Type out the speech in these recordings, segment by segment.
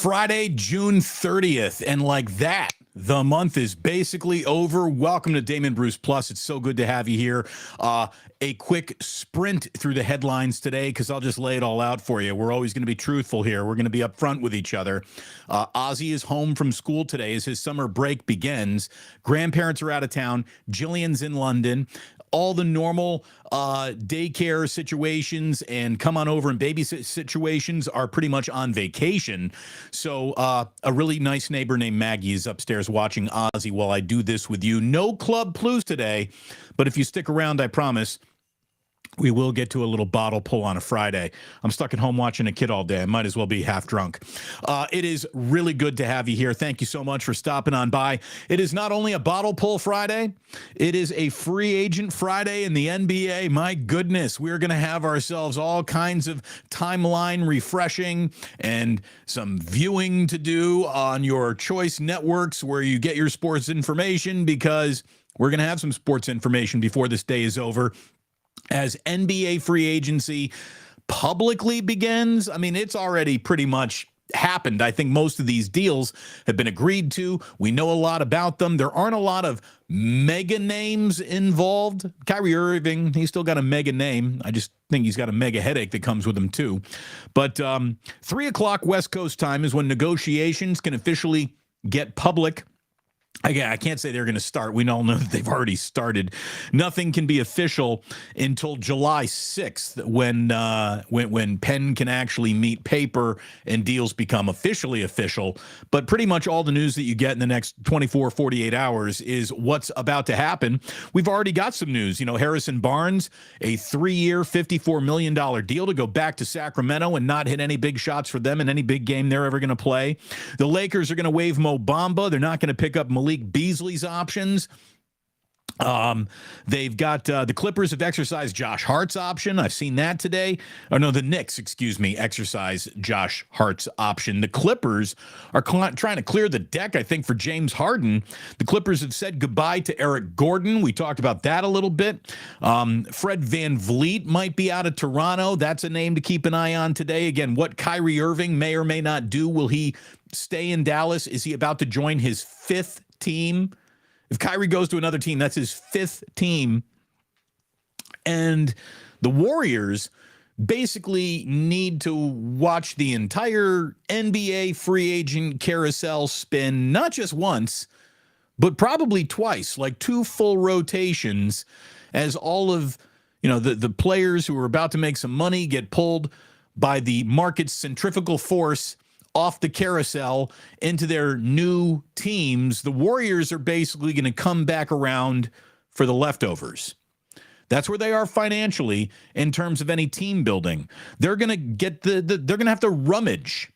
Friday, June 30th, and like that, the month is basically over. Welcome to Damon Bruce Plus. It's so good to have you here. A quick sprint through the headlines today because I'll just lay it all out for you. We're always going to be truthful here. We're going to be upfront with each other. Ozzy is home from school today as his summer break begins. Grandparents are out of town. Jillian's in London. All the normal daycare situations and come on over and babysit situations are pretty much on vacation. So a really nice neighbor named Maggie is upstairs watching Ozzy while I do this with you. No Club Plus today, but if you stick around, I promise, we will get to a little bottle pull on a Friday. I'm stuck at home watching a kid all day. I might as well be half drunk. It is really good to have you here. Thank you so much for stopping on by. It is not only a bottle pull Friday, it is a free agent Friday in the NBA. My goodness, we're going to have ourselves all kinds of timeline refreshing and some viewing to do on your choice networks where you get your sports information, because we're going to have some sports information before this day is over. As NBA free agency publicly begins, I mean, it's already pretty much happened. I think most of these deals have been agreed to. We know a lot about them. There aren't a lot of mega names involved. Kyrie Irving, he's still got a mega name. I just think he's got a mega headache that comes with him too. But 3 o'clock West Coast time is when negotiations can officially get public. Again, I can't say they're going to start. We all know that they've already started. Nothing can be official until July 6th when pen can actually meet paper and deals become officially official. But pretty much all the news that you get in the next 24, 48 hours is what's about to happen. We've already got some news. You know, Harrison Barnes, a 3-year, $54 million deal to go back to Sacramento and not hit any big shots for them in any big game they're ever going to play. The Lakers are going to waive Mo Bamba. They're not going to pick up Malik Beasley's options. They've got the Clippers have exercised Josh Hart's option. I've seen that today. Oh, no, the Knicks, exercise Josh Hart's option. The Clippers are trying to clear the deck, I think, for James Harden. The Clippers have said goodbye to Eric Gordon. We talked about that a little bit. Fred VanVleet might be out of Toronto. That's a name to keep an eye on today. Again, what Kyrie Irving may or may not do. Will he stay in Dallas? Is he about to join his 5th team? If Kyrie goes to another team, that's his 5th team. And the Warriors basically need to watch the entire NBA free agent carousel spin, not just once, but probably twice, like 2 full rotations, as all of, you know, the players who are about to make some money get pulled by the market's centrifugal force off the carousel into their new teams. The Warriors are basically going to come back around for the leftovers. That's where they are financially in terms of any team building. They're going to get they're going to have to rummage,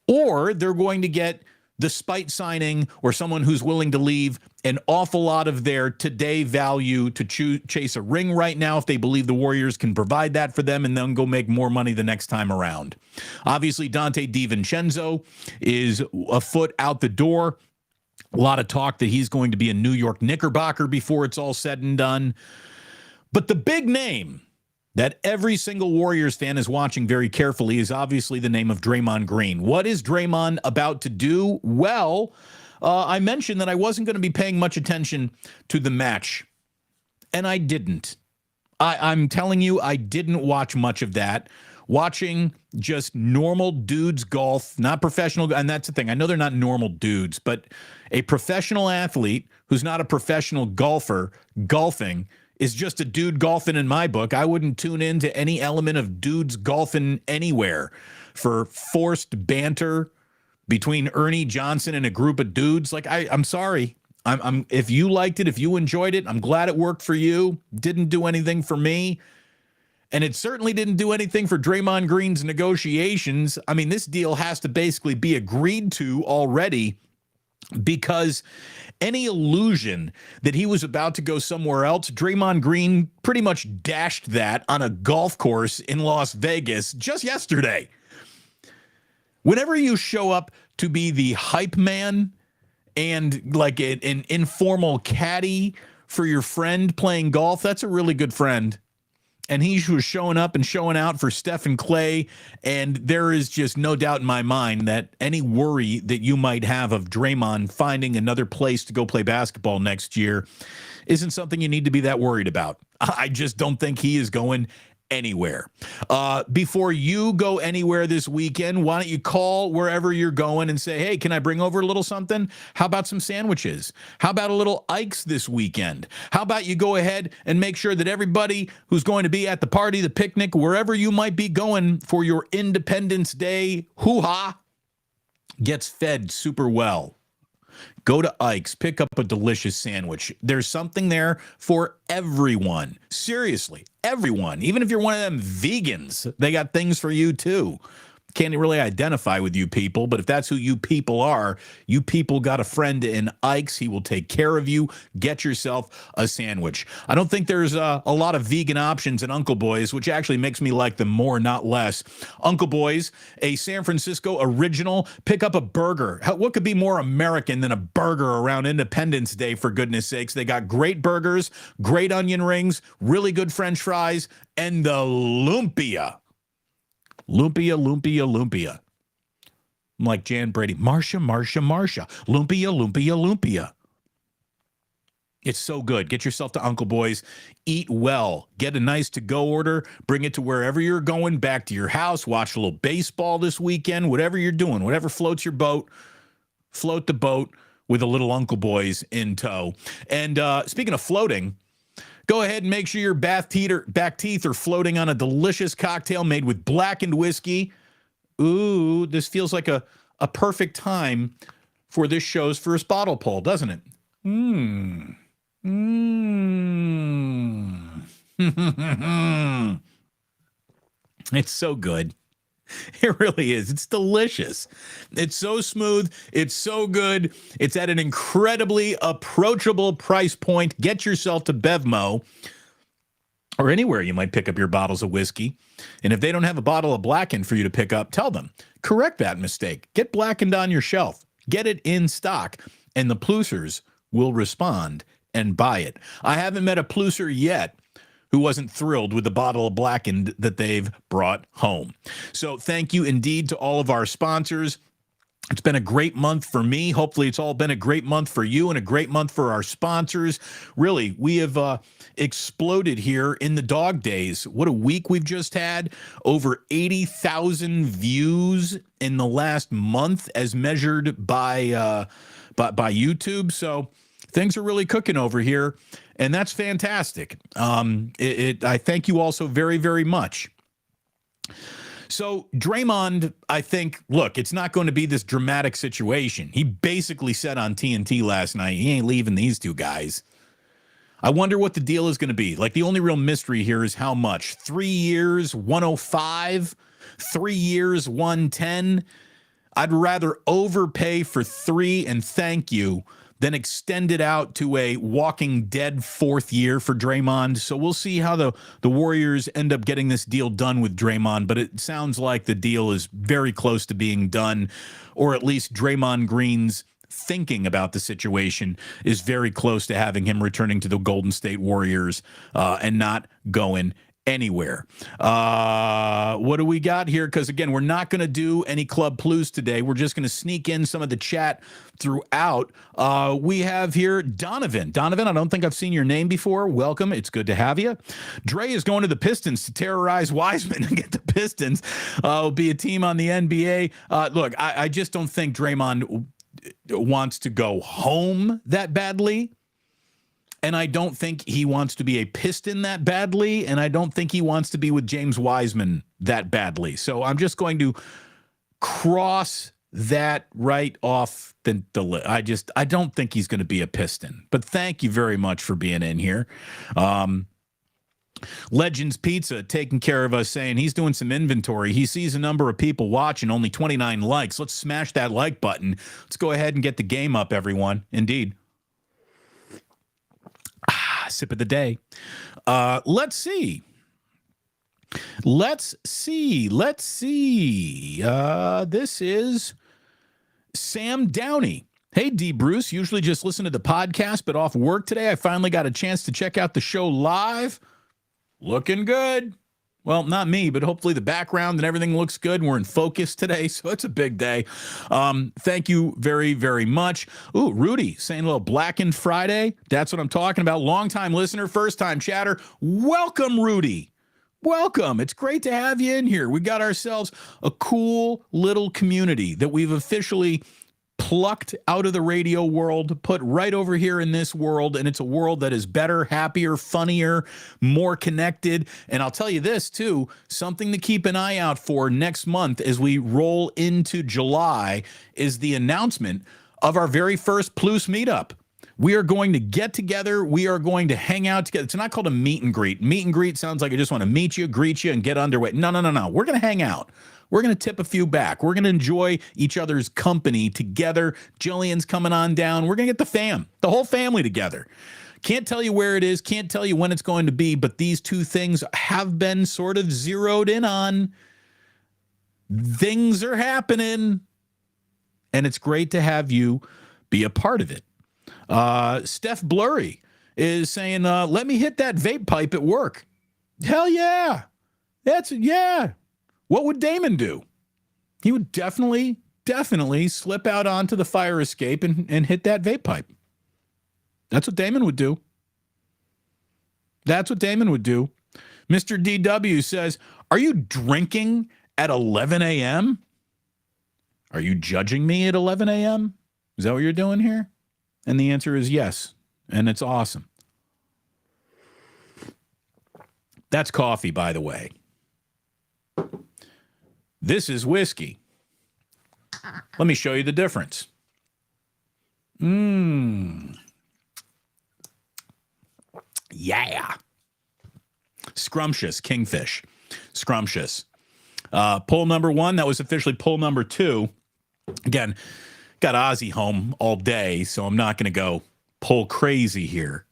or they're going to get the spite signing or someone who's willing to leave an awful lot of their today value to chase a ring right now if they believe the Warriors can provide that for them, and then go make more money the next time around. Obviously, Dante DiVincenzo is a foot out the door. A lot of talk that he's going to be a New York Knickerbocker before it's all said and done. But the big name that every single Warriors fan is watching very carefully is obviously the name of Draymond Green. What is Draymond about to do? Well, I mentioned that I wasn't going to be paying much attention to the match, and I didn't. I'm telling you, I didn't watch much of that. Watching just normal dudes golf, not professional, and that's the thing. I know they're not normal dudes, but a professional athlete who's not a professional golfer golfing is just a dude golfing in my book. I wouldn't tune into any element of dudes golfing anywhere for forced banter between Ernie Johnson and a group of dudes. Like, I'm sorry. I'm if you liked it, if you enjoyed it, I'm glad it worked for you. Didn't do anything for me. And it certainly didn't do anything for Draymond Green's negotiations. I mean, this deal has to basically be agreed to already, because any illusion that he was about to go somewhere else, Draymond Green pretty much dashed that on a golf course in Las Vegas just yesterday. Whenever you show up to be the hype man and like an informal caddy for your friend playing golf, that's a really good friend. and he was showing up and showing out for Steph and Clay. And there is just no doubt in my mind that any worry that you might have of Draymond finding another place to go play basketball next year isn't something you need to be that worried about. I just don't think he is going anywhere. Before you go anywhere this weekend, why don't you call wherever you're going and say, hey, can I bring over a little something? How about some sandwiches? How about a little Ike's this weekend? How about you go ahead and make sure that everybody who's going to be at the party, the picnic, wherever you might be going for your Independence Day hoo-ha, gets fed super well. Go to Ike's, pick up a delicious sandwich. There's something there for everyone. Seriously, everyone. Even if you're one of them vegans, they got things for you too. Can't really identify with you people, but if that's who you people are, you people got a friend in Ike's. He will take care of you. Get yourself a sandwich. I don't think there's a lot of vegan options in Uncle Boy's, which actually makes me like them more, not less. Uncle Boy's, a San Francisco original. Pick up a burger. What could be more American than a burger around Independence Day, for goodness sakes? They got great burgers, great onion rings, really good French fries, and the lumpia. Lumpia, lumpia, lumpia. I'm like Jan Brady. Marsha, Marsha, Marsha. Lumpia, lumpia, lumpia. It's so good. Get yourself to Uncle Boy's. Eat well. Get a nice to-go order. Bring it to wherever you're going, back to your house. Watch a little baseball this weekend. Whatever you're doing, whatever floats your boat, float the boat with a little Uncle Boy's in tow. And speaking of floating, go ahead and make sure your back teeth are floating on a delicious cocktail made with blackened whiskey. Ooh, this feels like a perfect time for this show's first bottle pull, doesn't it? It's so good. It really is. It's delicious. It's so smooth. It's so good. It's at an incredibly approachable price point. Get yourself to Bevmo or anywhere you might pick up your bottles of whiskey. And if they don't have a bottle of Blackened for you to pick up, tell them. Correct that mistake. Get Blackened on your shelf. Get it in stock. And the Plusers will respond and buy it. I haven't met a Pluser yet who wasn't thrilled with the bottle of Blackened that they've brought home. So thank you indeed to all of our sponsors. It's been a great month for me. Hopefully it's all been a great month for you and a great month for our sponsors. Really, we have exploded here in the dog days. What a week we've just had. Over 80,000 views in the last month as measured by YouTube. So things are really cooking over here, and that's fantastic. I thank you all so very, very much. So Draymond, I think, look, it's not going to be this dramatic situation. He basically said on TNT last night, he ain't leaving these two guys. I wonder what the deal is going to be. Like, the only real mystery here is how much. 3 years, 105, 3 years, 110. I'd rather overpay for 3 and thank you then extend it out to a Walking Dead 4th year for Draymond. So we'll see how the Warriors end up getting this deal done with Draymond, but it sounds like the deal is very close to being done, or at least Draymond Green's thinking about the situation is very close to having him returning to the Golden State Warriors and not going anywhere. What do we got here? Because again, we're not going to do any Club Plus today. We're just going to sneak in some of the chat throughout. We have here Donovan. Donovan, I don't think I've seen your name before. Welcome. It's good to have you. Dre is going to the Pistons to terrorize Wiseman and get the Pistons. Will be a team on the NBA. Look, I just don't think Draymond wants to go home that badly. And I don't think he wants to be a Piston that badly, and I don't think he wants to be with James Wiseman that badly. So I'm just going to cross that right off the list. I don't think he's going to be a Piston. But thank you very much for being in here. Legends Pizza taking care of us, saying he's doing some inventory. He sees a number of people watching, only 29 likes. Let's smash that like button. Let's go ahead and get the game up, everyone. Indeed. Sip of the day. Let's see. This is Sam Downey. Hey, D. Bruce. Usually just listen to the podcast, but off work today, I finally got a chance to check out the show live. Looking good. Well, not me, but hopefully the background and everything looks good. We're in focus today, so it's a big day. Thank you very, very much. Ooh, Rudy saying a little Blackened Friday. That's what I'm talking about. Long-time listener, first-time chatter. Welcome, Rudy. Welcome. It's great to have you in here. We got ourselves a cool little community that we've officially plucked out of the radio world, put right over here in this world, and it's a world that is better, happier, funnier, more connected. And I'll tell you this, too, something to keep an eye out for next month as we roll into July is the announcement of our very first Plus meetup. We are going to get together. We are going to hang out together. It's not called a meet and greet. Meet and greet sounds like I just want to meet you, greet you, and get underway. No. We're going to hang out. We're going to tip a few back. We're going to enjoy each other's company together. Jillian's coming on down. We're going to get the whole family together. Can't tell you where it is. Can't tell you when it's going to be, but these two things have been sort of zeroed in on. Things are happening, and it's great to have you be a part of it. Steph Blurry is saying, let me hit that vape pipe at work. Hell yeah. Yeah. What would Damon do? He would definitely slip out onto the fire escape and hit that vape pipe. That's what Damon would do. Mr. DW says, are you drinking at 11 a.m.? Are you judging me at 11 a.m.? Is that what you're doing here? And the answer is yes, and it's awesome. That's coffee, by the way. This is whiskey. Let me show you the difference. Yeah. Scrumptious, Kingfish. Scrumptious. Pull number 1, that was officially pull number 2. Again, got Ozzy home all day, so I'm not going to go pull crazy here.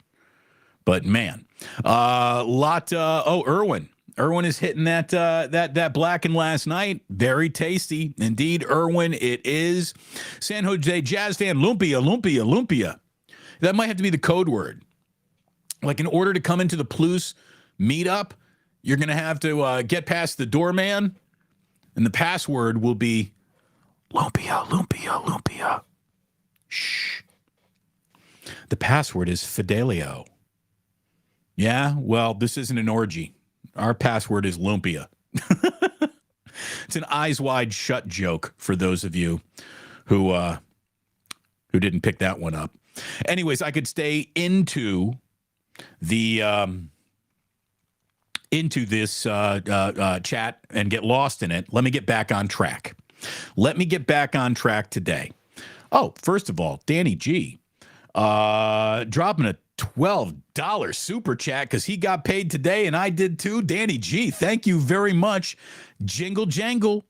But man, Irwin. Irwin is hitting that Blackened last night. Very tasty. Indeed, Irwin, it is. San Jose Jazz fan, lumpia. That might have to be the code word. Like, in order to come into the Plus meetup, you're going to have to get past the doorman, and the password will be lumpia. Shh. The password is Fidelio. Yeah, well, this isn't an orgy. Our password is lumpia. It's an eyes wide shut joke for those of you who didn't pick that one up. Anyways, I could stay into the into this chat and get lost in it. Let me get back on track. Today. Oh, first of all, Danny G dropping a $12 super chat because he got paid today and I did too. Danny G, thank you very much. Jingle jangle.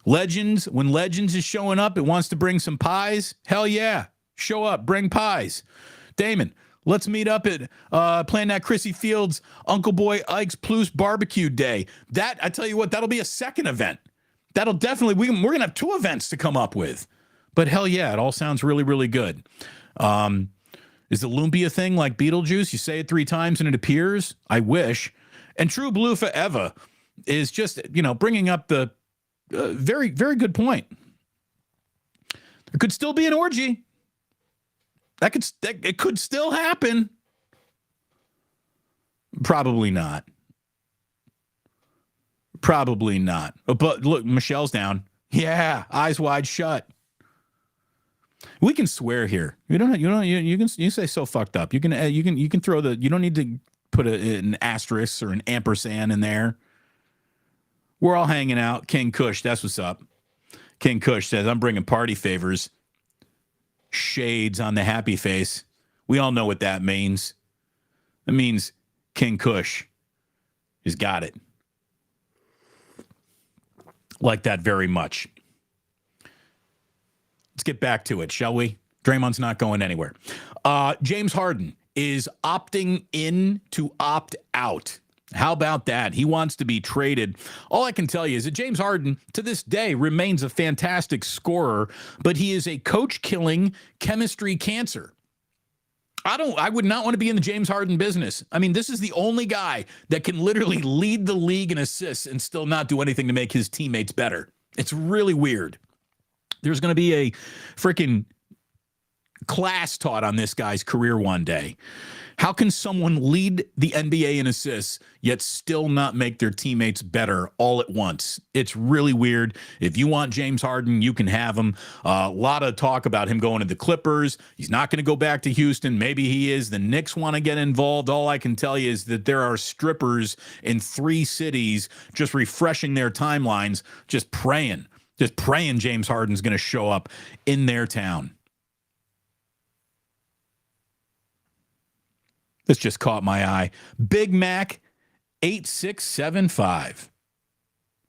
Legends, when Legends is showing up, it wants to bring some pies. Hell yeah. Show up, bring pies. Damon, let's meet up at plan that Chrissy Fields Uncle Boy Ike's Plus Barbecue Day. That, I tell you what, that'll be a second event. That'll definitely, we're going to have 2 events to come up with. But hell yeah, it all sounds really, really good. Is the lumpia thing like Beetlejuice? You say it 3 times and it appears? I wish. And True Blue Forever is just, bringing up the very, very good point. There could still be an orgy. It could still happen. Probably not. But look, Michelle's down. Yeah, eyes wide shut. We can swear here. You can say so fucked up. You can throw the. You don't need to put an asterisk or an ampersand in there. We're all hanging out. King Kush, that's what's up. King Kush says, I'm bringing party favors. Shades on the happy face. We all know what that means. It means King Kush has got it. Like that very much. Let's get back to it, shall we? Draymond's not going anywhere. James Harden is opting in to opt out. How about that? He wants to be traded. All I can tell you is that James Harden, to this day, remains a fantastic scorer, but he is a coach-killing chemistry cancer. I would not want to be in the James Harden business. I mean, this is the only guy that can literally lead the league in assists and still not do anything to make his teammates better. It's really weird. There's going to be a freaking class taught on this guy's career one day. How can someone lead the NBA in assists yet still not make their teammates better all at once? It's really weird. If you want James Harden, you can have him. A lot of talk about him going to the Clippers. He's not going to go back to Houston. Maybe he is. The Knicks want to get involved. All I can tell you is that there are strippers in 3 cities just refreshing their timelines, just praying James Harden's going to show up in their town. This just caught my eye. Big Mac 8675.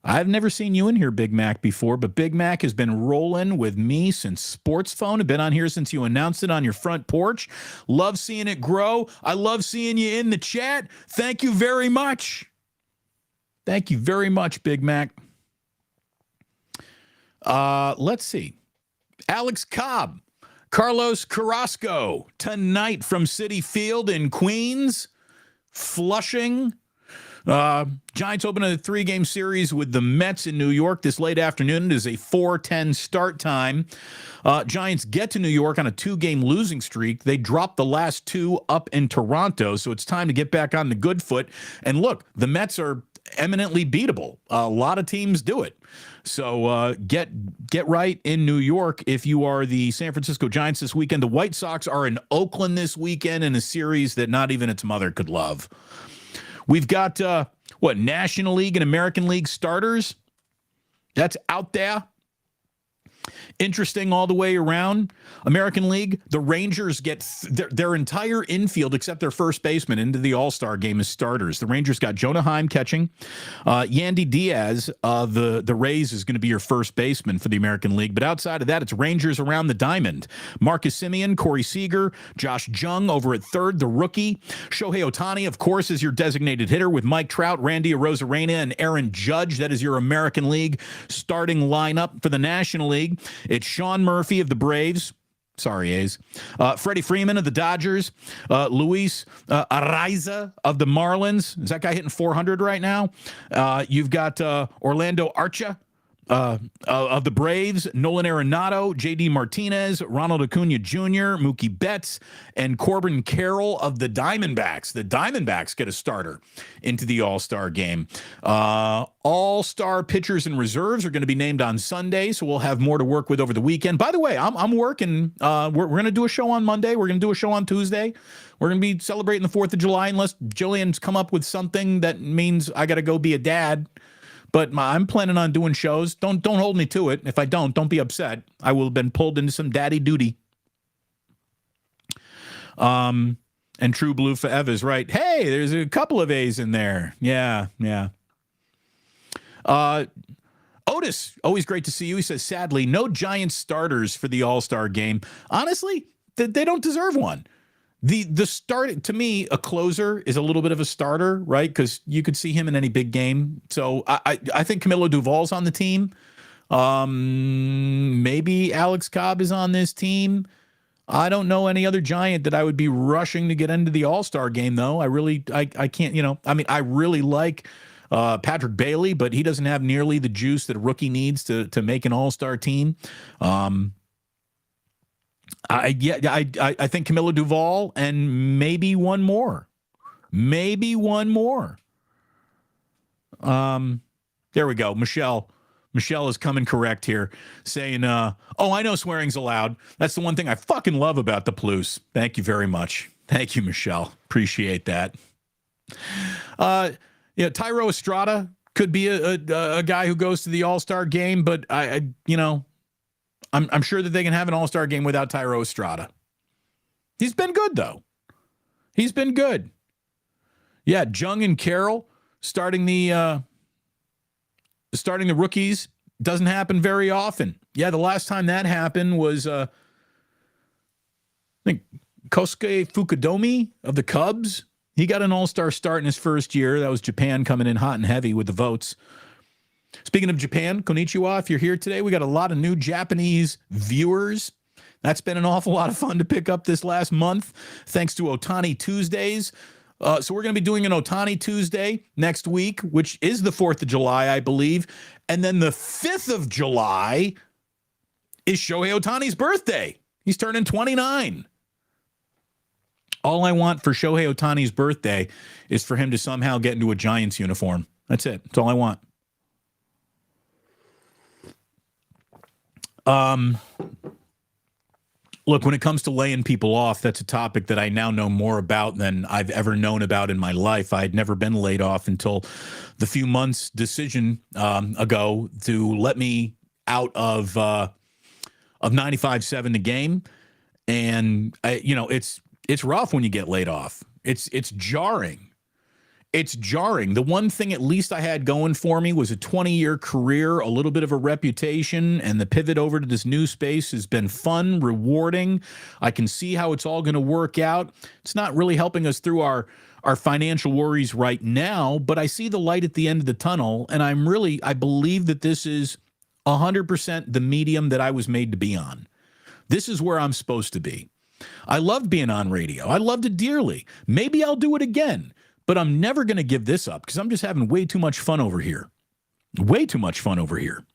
I've never seen you in here, Big Mac, before, but Big Mac has been rolling with me since Sports Phone. I've been on here since you announced it on your front porch. Love seeing it grow. I love seeing you in the chat. Thank you very much. Thank you very much, Big Mac. Let's see. Alex Cobb. Carlos Carrasco tonight from Citi Field in Queens. Flushing. Giants open a 3-game series with the Mets in New York this late afternoon. It is a 4:10 start time. Giants get to New York on a 2-game losing streak. They dropped the last 2 up in Toronto, so it's time to get back on the good foot. And look, the Mets are eminently beatable. A lot of teams do it. So get right in New York if you are the San Francisco Giants this weekend. The White Sox are in Oakland this weekend in a series that not even its mother could love. We've got, National League and American League starters? That's out there. Interesting all the way around. American League, the Rangers get their entire infield except their first baseman into the All-Star game as starters. The Rangers got Jonah Heim catching. Yandy Diaz, the Rays, is going to be your first baseman for the American League. But outside of that, it's Rangers around the diamond. Marcus Semien, Corey Seager, Josh Jung over at third, the rookie. Shohei Ohtani, of course, is your designated hitter with Mike Trout, Randy Arozarena, and Aaron Judge. That is your American League starting lineup for the National League. It's Sean Murphy of the Braves. Sorry, A's. Freddie Freeman of the Dodgers. Luis Araiza of the Marlins. Is that guy hitting 400 right now? You've got Orlando Arcia of the Braves, Nolan Arenado, J.D. Martinez, Ronald Acuna Jr., Mookie Betts, and Corbin Carroll of the Diamondbacks. The Diamondbacks get a starter into the All-Star game. All-Star pitchers and reserves are going to be named on Sunday, so we'll have more to work with over the weekend. By the way, I'm working. We're going to do a show on Monday. We're going to do a show on Tuesday. We're going to be celebrating the 4th of July unless Jillian's come up with something that means I got to go be a dad. But I'm planning on doing shows. Don't hold me to it. If I don't be upset. I will have been pulled into some daddy duty. And True Blue Forever is right. Hey, there's a couple of A's in there. Yeah. Otis, always great to see you. He says, sadly, no Giants starters for the All-Star game. Honestly, they don't deserve one. The start, to me, a closer is a little bit of a starter, right? Because you could see him in any big game. So I think Camilo Duvall's on the team. Maybe Alex Cobb is on this team. I don't know any other Giant that I would be rushing to get into the All-Star game, though. I can't, I really like Patrick Bailey, but he doesn't have nearly the juice that a rookie needs to make an All-Star team. I think Camilo Duvall and maybe one more. There we go. Michelle is coming correct here, saying, I know swearing's allowed. That's the one thing I fucking love about the Plus. Thank you very much. Thank you, Michelle. Appreciate that. Tyro Estrada could be a guy who goes to the All-Star game, but I'm sure that they can have an All-Star game without Tyro Estrada. He's been good, though. He's been good. Yeah, Jung and Carroll starting the rookies doesn't happen very often. Yeah, the last time that happened was I think Kosuke Fukudomi of the Cubs. He got an All-Star start in his first year. That was Japan coming in hot and heavy with the votes. Speaking of Japan, konnichiwa, if you're here today, we got a lot of new Japanese viewers. That's been an awful lot of fun to pick up this last month, thanks to Ohtani Tuesdays. So we're going to be doing an Ohtani Tuesday next week, which is the 4th of July, I believe. And then the 5th of July is Shohei Ohtani's birthday. He's turning 29. All I want for Shohei Ohtani's birthday is for him to somehow get into a Giants uniform. That's it. That's all I want. Look, when it comes to laying people off, that's a topic that I now know more about than I've ever known about in my life. I had never been laid off until the few months decision ago to let me out of 95.7 The Game. And, it's rough when you get laid off. It's jarring. It's jarring. The one thing at least I had going for me was a 20-year career, a little bit of a reputation, and the pivot over to this new space has been fun, rewarding. I can see how it's all going to work out. It's not really helping us through our financial worries right now, but I see the light at the end of the tunnel, and I believe that this is 100% the medium that I was made to be on. This is where I'm supposed to be. I loved being on radio. I loved it dearly. Maybe I'll do it again. But I'm never going to give this up because I'm just having way too much fun over here. Way too much fun over here.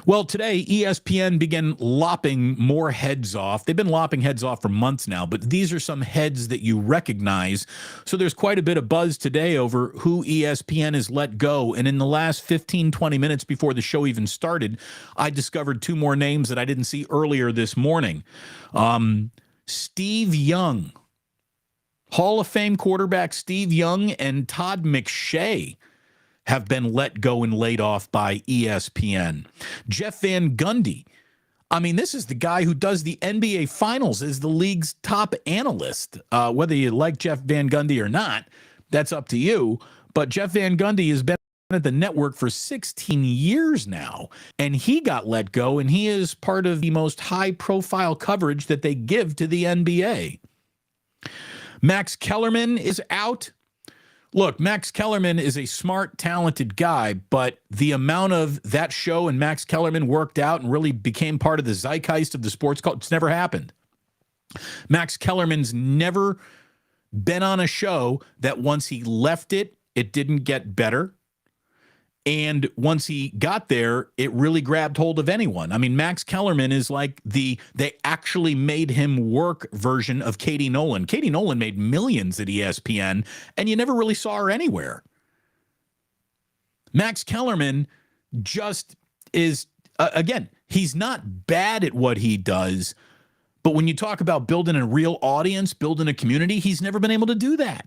Well, today, ESPN began lopping more heads off. They've been lopping heads off for months now, but these are some heads that you recognize. So there's quite a bit of buzz today over who ESPN has let go. And in the last 15, 20 minutes before the show even started, I discovered two more names that I didn't see earlier this morning. Steve Young. Hall of Fame quarterback Steve Young and Todd McShay have been let go and laid off by ESPN. Jeff Van Gundy. I mean, this is the guy who does the NBA Finals as the league's top analyst. Whether you like Jeff Van Gundy or not, that's up to you. But Jeff Van Gundy has been at the network for 16 years now, and he got let go, and he is part of the most high-profile coverage that they give to the NBA. Max Kellerman is out. Look, Max Kellerman is a smart, talented guy, but the amount of that show and Max Kellerman worked out and really became part of the zeitgeist of the sports culture, it's never happened. Max Kellerman's never been on a show that once he left it, it didn't get better. And once he got there, it really grabbed hold of anyone. I mean, Max Kellerman is like they actually made him work version of Katie Nolan. Katie Nolan made millions at ESPN, and you never really saw her anywhere. Max Kellerman just is, again, he's not bad at what he does, but when you talk about building a real audience, building a community, he's never been able to do that.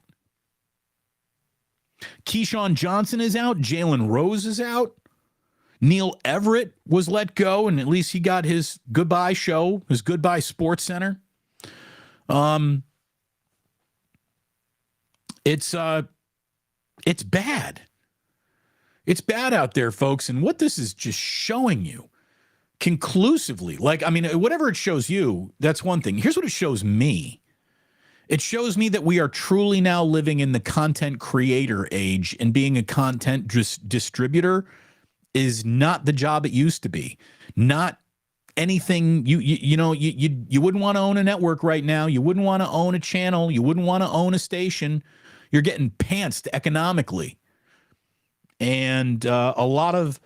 Keyshawn Johnson is out. Jalen Rose is out. Neil Everett was let go, and at least he got his goodbye show, his goodbye Sports Center. It's bad. It's bad out there, folks. And what this is just showing you conclusively, whatever it shows you, that's one thing. Here's what it shows me. It shows me that we are truly now living in the content creator age, and being a content distributor is not the job it used to be. Not anything you wouldn't want to own a network right now. You wouldn't want to own a channel. You wouldn't want to own a station. You're getting pantsed economically. And a lot of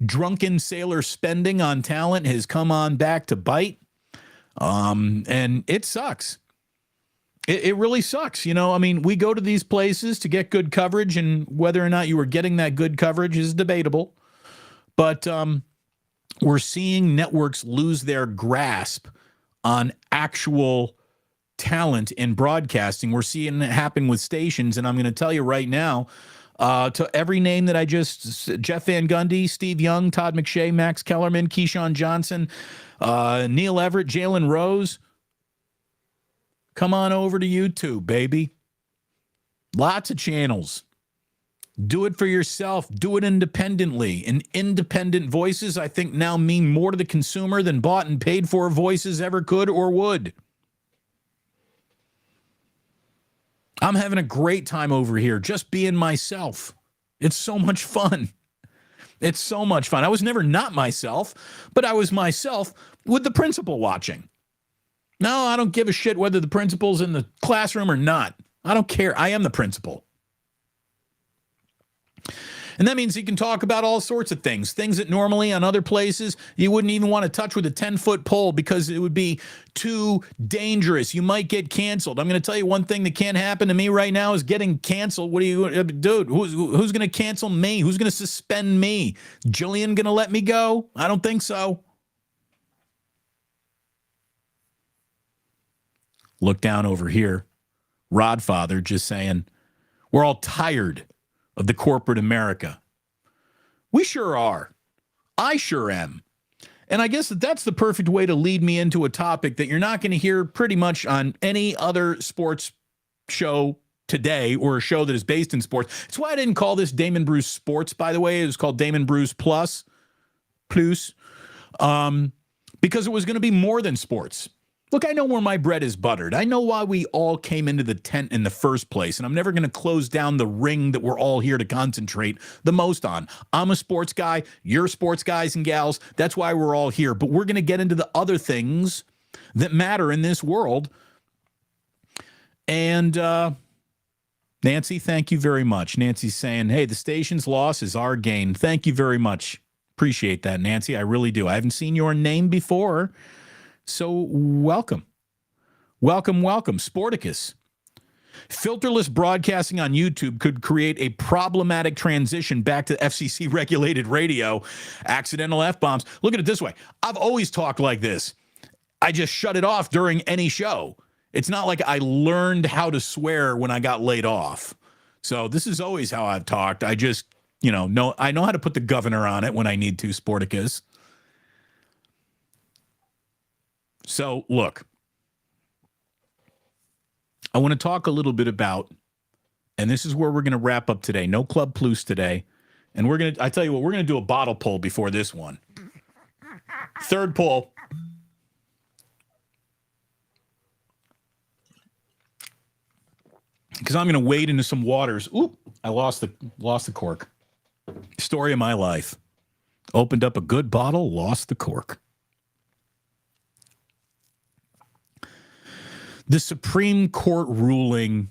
drunken sailor spending on talent has come on back to bite. And it sucks. It really sucks. We go to these places to get good coverage, and whether or not you were getting that good coverage is debatable. But we're seeing networks lose their grasp on actual talent in broadcasting. We're seeing it happen with stations, and I'm going to tell you right now, to every name that Jeff Van Gundy, Steve Young, Todd McShay, Max Kellerman, Keyshawn Johnson, Neil Everett, Jalen Rose, come on over to YouTube, baby. Lots of channels. Do it for yourself. Do it independently. And independent voices, I think, now mean more to the consumer than bought and paid for voices ever could or would. I'm having a great time over here just being myself. It's so much fun. It's so much fun. I was never not myself, but I was myself with the principal watching. No, I don't give a shit whether the principal's in the classroom or not. I don't care. I am the principal. And that means you can talk about all sorts of things that normally on other places you wouldn't even want to touch with a 10-foot pole because it would be too dangerous. You might get canceled. I'm going to tell you one thing that can't happen to me right now is getting canceled. What are you, dude, who's going to cancel me? Who's going to suspend me? Jillian going to let me go? I don't think so. Look down over here. Rodfather just saying, we're all tired of the corporate America. We sure are. I sure am. And I guess that's the perfect way to lead me into a topic that you're not going to hear pretty much on any other sports show today or a show that is based in sports. That's why I didn't call this Damon Bruce Sports, by the way. It was called Damon Bruce Plus, because it was going to be more than sports. Look, I know where my bread is buttered. I know why we all came into the tent in the first place, and I'm never going to close down the ring that we're all here to concentrate the most on. I'm a sports guy. You're sports guys and gals. That's why we're all here. But we're going to get into the other things that matter in this world. And Nancy, thank you very much. Nancy's saying, hey, the station's loss is our gain. Thank you very much. Appreciate that, Nancy. I really do. I haven't seen your name before. So welcome. Welcome. Sporticus. Filterless broadcasting on YouTube could create a problematic transition back to FCC-regulated radio. Accidental F-bombs. Look at it this way. I've always talked like this. I just shut it off during any show. It's not like I learned how to swear when I got laid off. So this is always how I've talked. I just, know I know how to put the governor on it when I need to, Sporticus. So, look, I want to talk a little bit about, and this is where we're going to wrap up today. No Club Plus today. And I tell you what, we're going to do a bottle pull before this one. Third pull. Because I'm going to wade into some waters. Oop, I lost the cork. Story of my life. Opened up a good bottle, lost the cork. The Supreme Court ruling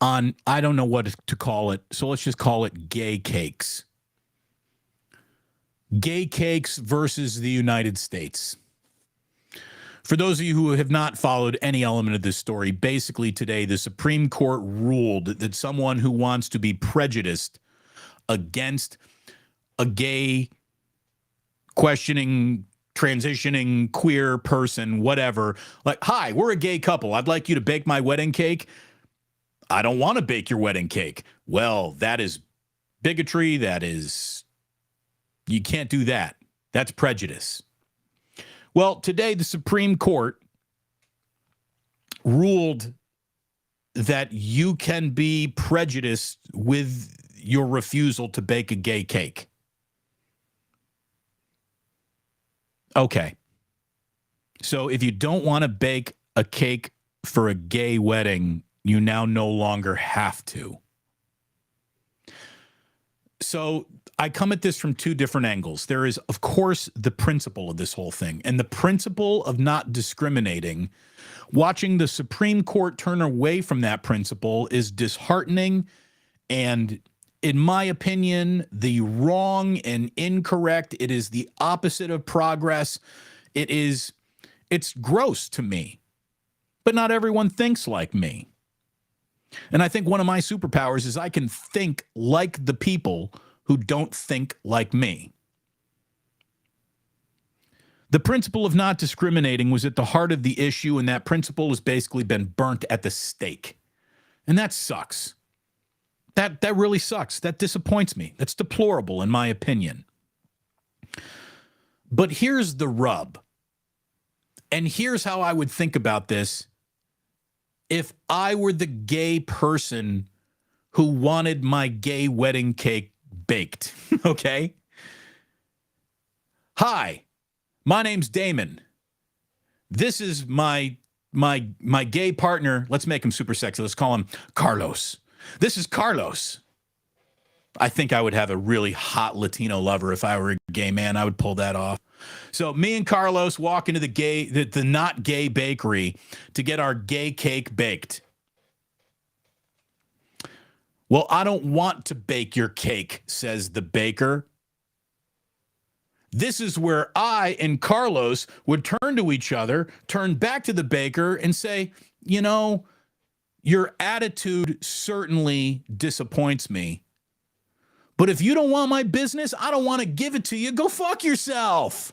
on, I don't know what to call it, so let's just call it gay cakes. Gay cakes versus the United States. For those of you who have not followed any element of this story, basically today the Supreme Court ruled that someone who wants to be prejudiced against a gay, questioning, transitioning, queer person, whatever, like, hi, we're a gay couple. I'd like you to bake my wedding cake. I don't want to bake your wedding cake. Well, that is bigotry. You can't do that. That's prejudice. Well, today the Supreme Court ruled that you can be prejudiced with your refusal to bake a gay cake. Okay. So if you don't want to bake a cake for a gay wedding, you now no longer have to. So I come at this from two different angles. There is, of course, the principle of this whole thing, and the principle of not discriminating. Watching the Supreme Court turn away from that principle is disheartening and, in my opinion, the wrong and incorrect. It is the opposite of progress. It's gross to me, but not everyone thinks like me. And I think one of my superpowers is I can think like the people who don't think like me. The principle of not discriminating was at the heart of the issue, and that principle has basically been burnt at the stake. And that sucks. That really sucks. That disappoints me. That's deplorable, in my opinion. But here's the rub. And here's how I would think about this if I were the gay person who wanted my gay wedding cake baked. Okay? Hi, my name's Damon. This is my gay partner. Let's make him super sexy. Let's call him Carlos. This is Carlos. I think I would have a really hot Latino lover if I were a gay man. I would pull that off. So me and Carlos walk into the not gay bakery to get our gay cake baked. Well, I don't want to bake your cake, says the baker. This is where I and Carlos would turn to each other, turn back to the baker and say, you know, your attitude certainly disappoints me. But if you don't want my business, I don't want to give it to you. Go fuck yourself.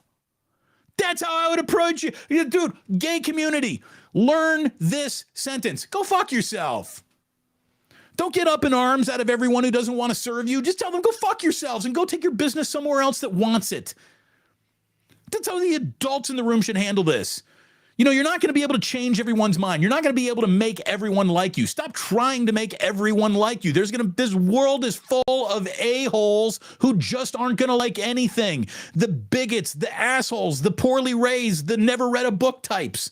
That's how I would approach you. Dude, gay community, learn this sentence. Go fuck yourself. Don't get up in arms out of everyone who doesn't want to serve you. Just tell them, go fuck yourselves and go take your business somewhere else that wants it. That's how the adults in the room should handle this. You know, you're not going to be able to change everyone's mind. You're not going to be able to make everyone like you. Stop trying to make everyone like you. This world is full of a-holes who just aren't going to like anything. The bigots, the assholes, the poorly raised, the never read a book types.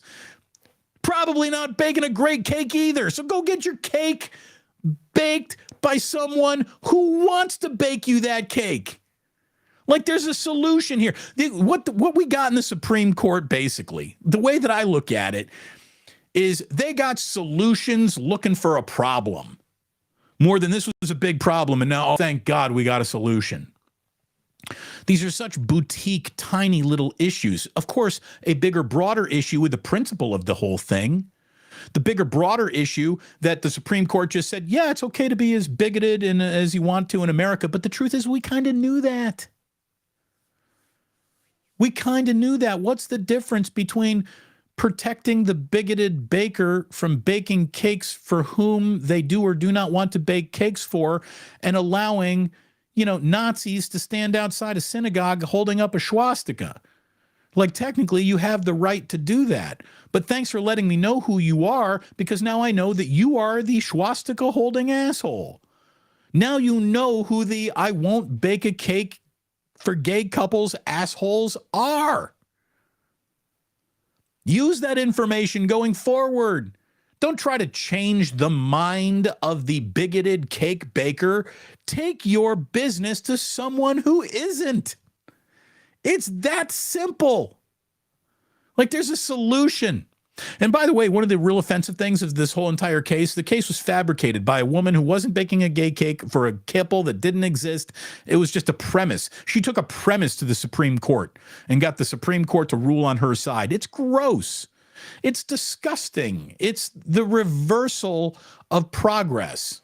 Probably not baking a great cake either. So go get your cake baked by someone who wants to bake you that cake. Like, there's a solution here. What we got in the Supreme Court, basically, the way that I look at it, is they got solutions looking for a problem. More than this was a big problem, and now, oh, thank God, we got a solution. These are such boutique, tiny little issues. Of course, a bigger, broader issue with the principle of the whole thing. The bigger, broader issue that the Supreme Court just said, yeah, it's okay to be as bigoted as you want to in America, but the truth is we kind of knew that. We kind of knew that. What's the difference between protecting the bigoted baker from baking cakes for whom they do or do not want to bake cakes for, and allowing, Nazis to stand outside a synagogue holding up a swastika? Like, technically, you have the right to do that. But thanks for letting me know who you are, because now I know that you are the swastika-holding asshole. Now you know who the I won't bake a cake for gay couples assholes are. Use that information going forward. Don't try to change the mind of the bigoted cake baker. Take your business to someone who isn't. It's that simple. Like, there's a solution. And by the way, one of the real offensive things of this whole entire case, the case was fabricated by a woman who wasn't baking a gay cake for a couple that didn't exist. It was just a premise. She took a premise to the Supreme Court and got the Supreme Court to rule on her side. It's gross. It's disgusting. It's the reversal of progress.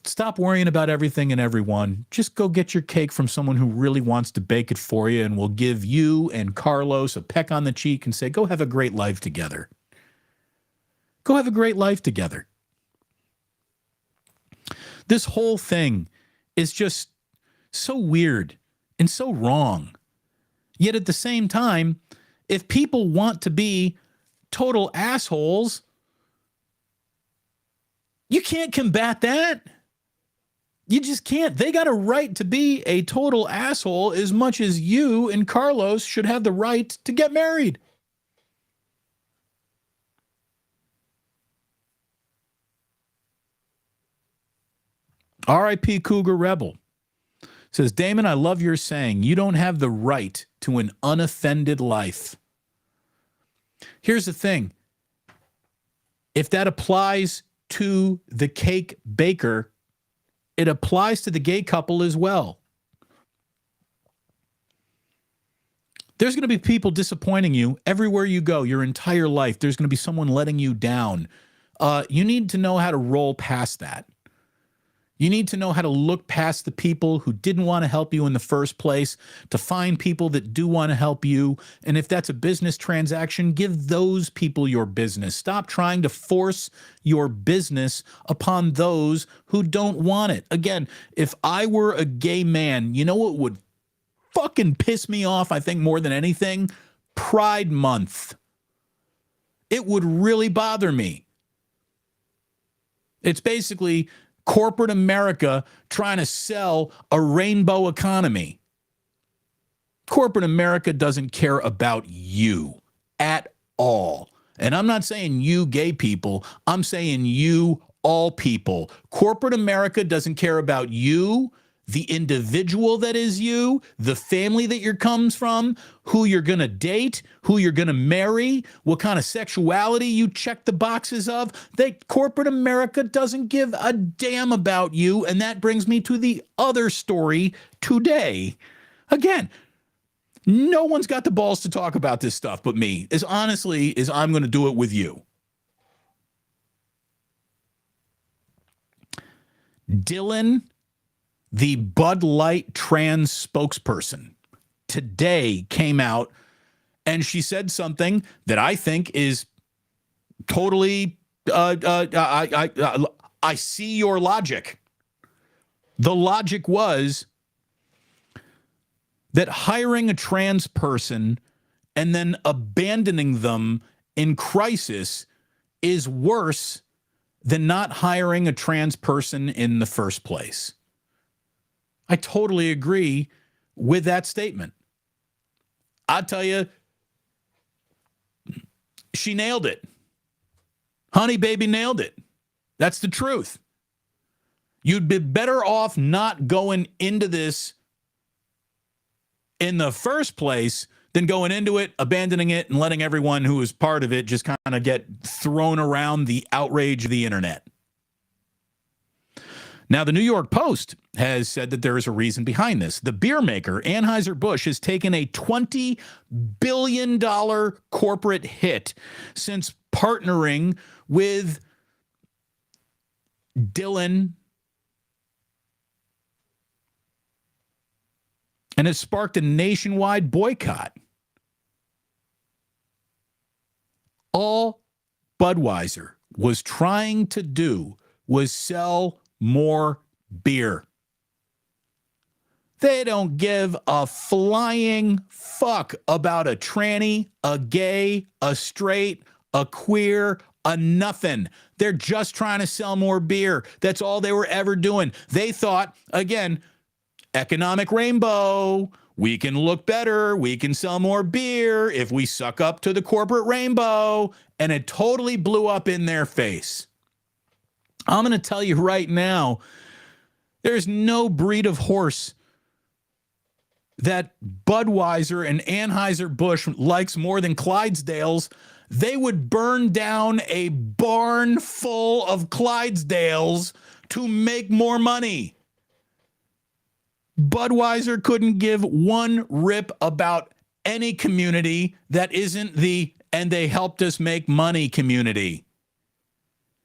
Stop worrying about everything and everyone. Just go get your cake from someone who really wants to bake it for you, and will give you and Carlos a peck on the cheek and say, go have a great life together. Go have a great life together. This whole thing is just so weird and so wrong. Yet at the same time, if people want to be total assholes, you can't combat that. You just can't. They got a right to be a total asshole as much as you and Carlos should have the right to get married. R.I.P. Cougar Rebel says, Damon, I love your saying, you don't have the right to an unoffended life. Here's the thing. If that applies to the cake baker, it applies to the gay couple as well. There's going to be people disappointing you everywhere you go, your entire life. There's going to be someone letting you down. You need to know how to roll past that. You need to know how to look past the people who didn't want to help you in the first place, to find people that do want to help you. And if that's a business transaction, give those people your business. Stop trying to force your business upon those who don't want it. Again, if I were a gay man, you know what would fucking piss me off, I think, more than anything? Pride Month. It would really bother me. It's basically corporate America trying to sell a rainbow economy. Corporate America doesn't care about you at all. And I'm not saying you gay people. I'm saying you all people. Corporate America doesn't care about you, the individual that is you, the family that you comes from, who you're going to date, who you're going to marry, what kind of sexuality you check the boxes of. Corporate America doesn't give a damn about you. And that brings me to the other story today. Again, no one's got the balls to talk about this stuff but me, as honestly as I'm going to do it with you. Dylan, the Bud Light trans spokesperson, today came out and she said something that I think is totally, I see your logic. The logic was that hiring a trans person and then abandoning them in crisis is worse than not hiring a trans person in the first place. I totally agree with that statement. I'll tell you, she nailed it. Honey baby nailed it. That's the truth. You'd be better off not going into this in the first place than going into it, abandoning it, and letting everyone who is part of it just kind of get thrown around the outrage of the internet. Now, the New York Post has said that there is a reason behind this. The beer maker, Anheuser-Busch, has taken a $20 billion corporate hit since partnering with Dylan, and has sparked a nationwide boycott. All Budweiser was trying to do was sell more beer. They don't give a flying fuck about a tranny, a gay, a straight, a queer, a nothing. They're just trying to sell more beer. That's all they were ever doing. They thought, again, economic rainbow. We can look better. We can sell more beer if we suck up to the corporate rainbow. And it totally blew up in their face. I'm going to tell you right now, there's no breed of horse that Budweiser and Anheuser-Busch likes more than Clydesdales. They would burn down a barn full of Clydesdales to make more money. Budweiser couldn't give one rip about any community that isn't the "and they helped us make money" community.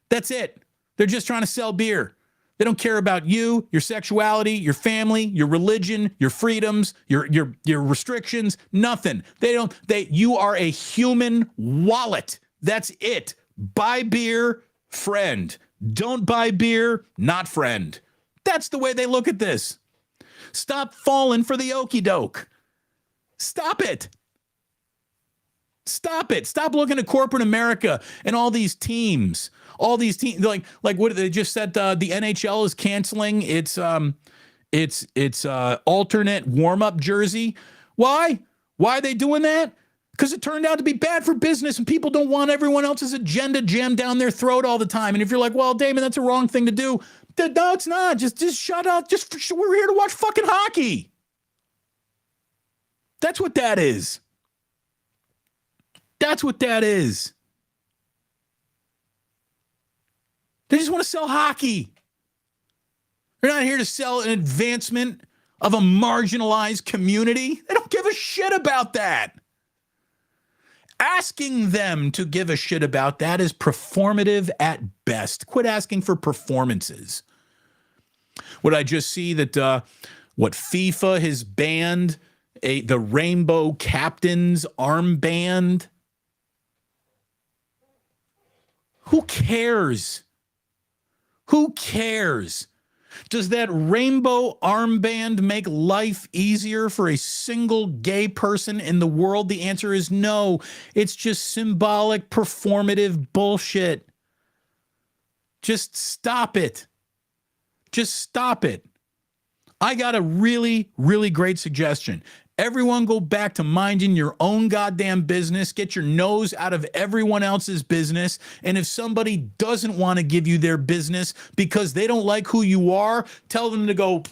That's it. They're just trying to sell beer. They don't care about you, your sexuality, your family, your religion, your freedoms, your restrictions, nothing. You are a human wallet. That's it. Buy beer, friend. Don't buy beer, not friend. That's the way they look at this. Stop falling for the okie doke. Stop it. Stop it. Stop looking at corporate America and all these teams. All these teams, like what they just said, the NHL is canceling its alternate warm-up jersey. Why? Why are they doing that? Because it turned out to be bad for business, and people don't want everyone else's agenda jammed down their throat all the time. And if you're like, well, Damon, that's a wrong thing to do. No, it's not. Just shut up. We're here to watch fucking hockey. That's what that is. That's what that is. They just want to sell hockey. They're not here to sell an advancement of a marginalized community. They don't give a shit about that. Asking them to give a shit about that is performative at best. Quit asking for performances. Would I just see that what FIFA has banned the Rainbow Captain's armband? Who cares? Who cares? Does that rainbow armband make life easier for a single gay person in the world? The answer is no. It's just symbolic, performative bullshit. Just stop it. Just stop it. I got a really, really great suggestion. Everyone go back to minding your own goddamn business. Get your nose out of everyone else's business. And if somebody doesn't want to give you their business because they don't like who you are, tell them to go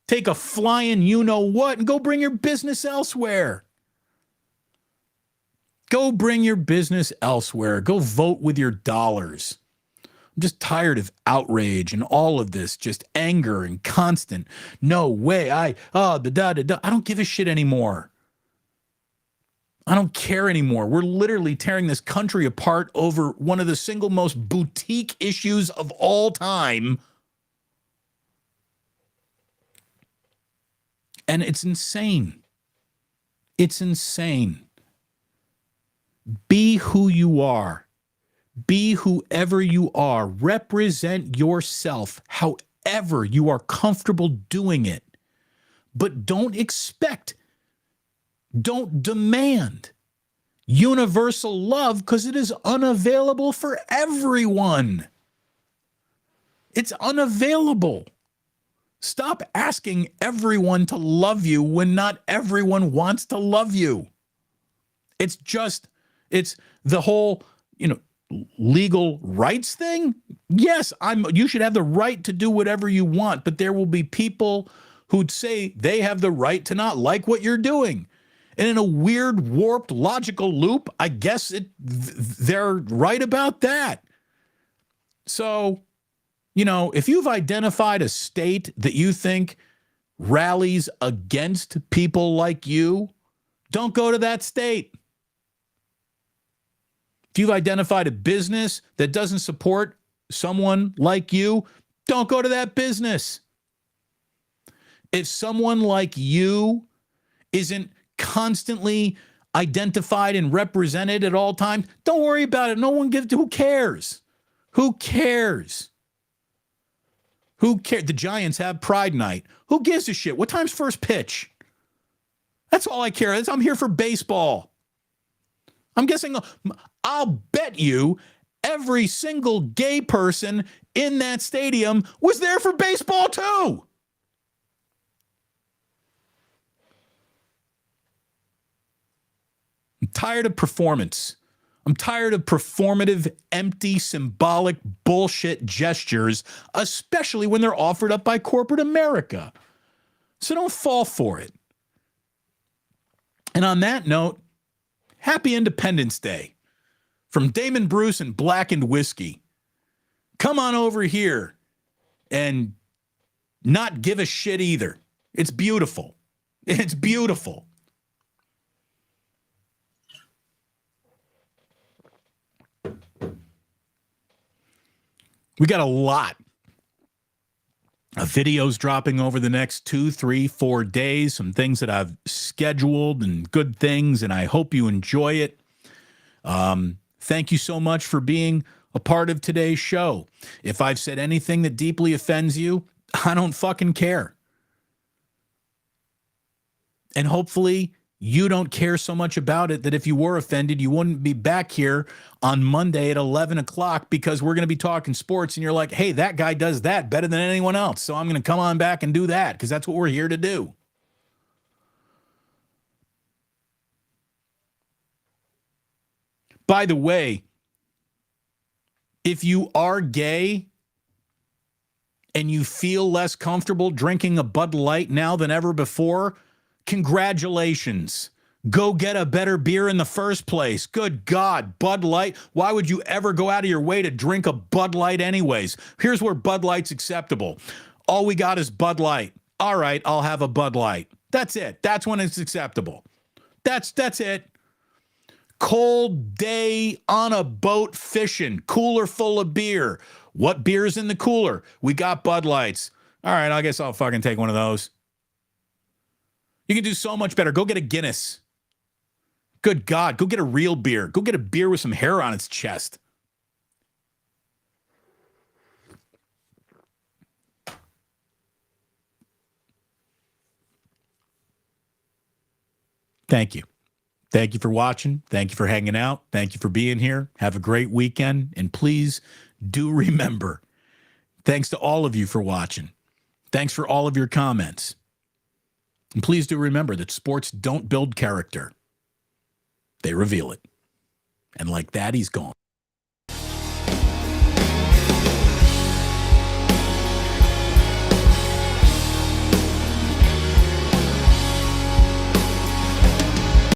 take a flying you-know-what and go bring your business elsewhere. Go bring your business elsewhere. Go vote with your dollars. I'm just tired of outrage and all of this, just anger and constant. No way. I don't give a shit anymore. I don't care anymore. We're literally tearing this country apart over one of the single most boutique issues of all time. And it's insane. It's insane. Be who you are. Be whoever you are. Represent yourself however you are comfortable doing it. But don't expect, don't demand universal love because it is unavailable for everyone. It's unavailable. Stop asking everyone to love you when not everyone wants to love you. It's the whole, legal rights thing. Yes, you should have the right to do whatever you want, but there will be people who'd say they have the right to not like what you're doing. And in a weird, warped, logical loop, I guess they're right about that. So, if you've identified a state that you think rallies against people like you, don't go to that state. If you've identified a business that doesn't support someone like you, don't go to that business. If someone like you isn't constantly identified and represented at all times, don't worry about it. Who cares? Who cares? Who cares? The Giants have Pride Night. Who gives a shit? What time's first pitch? That's all I care. I'm here for baseball. I'm guessing, I'll bet you every single gay person in that stadium was there for baseball too. I'm tired of performance. I'm tired of performative, empty, symbolic bullshit gestures, especially when they're offered up by corporate America. So don't fall for it. And on that note, happy Independence Day from Damon Bruce and Blackened Whiskey. Come on over here and not give a shit either. It's beautiful. It's beautiful. We got a lot of videos dropping over the next 2, 3, 4 days, some things that I've scheduled and good things, and I hope you enjoy it. Thank you so much for being a part of today's show. If I've said anything that deeply offends you, I don't fucking care. And hopefully you don't care so much about it that if you were offended, you wouldn't be back here on Monday at 11 o'clock because we're going to be talking sports and you're like, hey, that guy does that better than anyone else. So I'm going to come on back and do that because that's what we're here to do. By the way, if you are gay and you feel less comfortable drinking a Bud Light now than ever before, congratulations. Go get a better beer in the first place. Good God, Bud Light. Why would you ever go out of your way to drink a Bud Light anyways? Here's where Bud Light's acceptable. All we got is Bud Light. All right, I'll have a Bud Light. That's it. That's when it's acceptable. That's it. Cold day on a boat fishing, cooler full of beer. What beer's in the cooler? We got Bud Lights. All right, I guess I'll fucking take one of those. You can do so much better. Go get a Guinness. Good God, go get a real beer. Go get a beer with some hair on its chest. Thank you. Thank you for watching. Thank you for hanging out. Thank you for being here. Have a great weekend. And please do remember, thanks to all of you for watching. Thanks for all of your comments. And please do remember that sports don't build character. They reveal it. And like that, he's gone.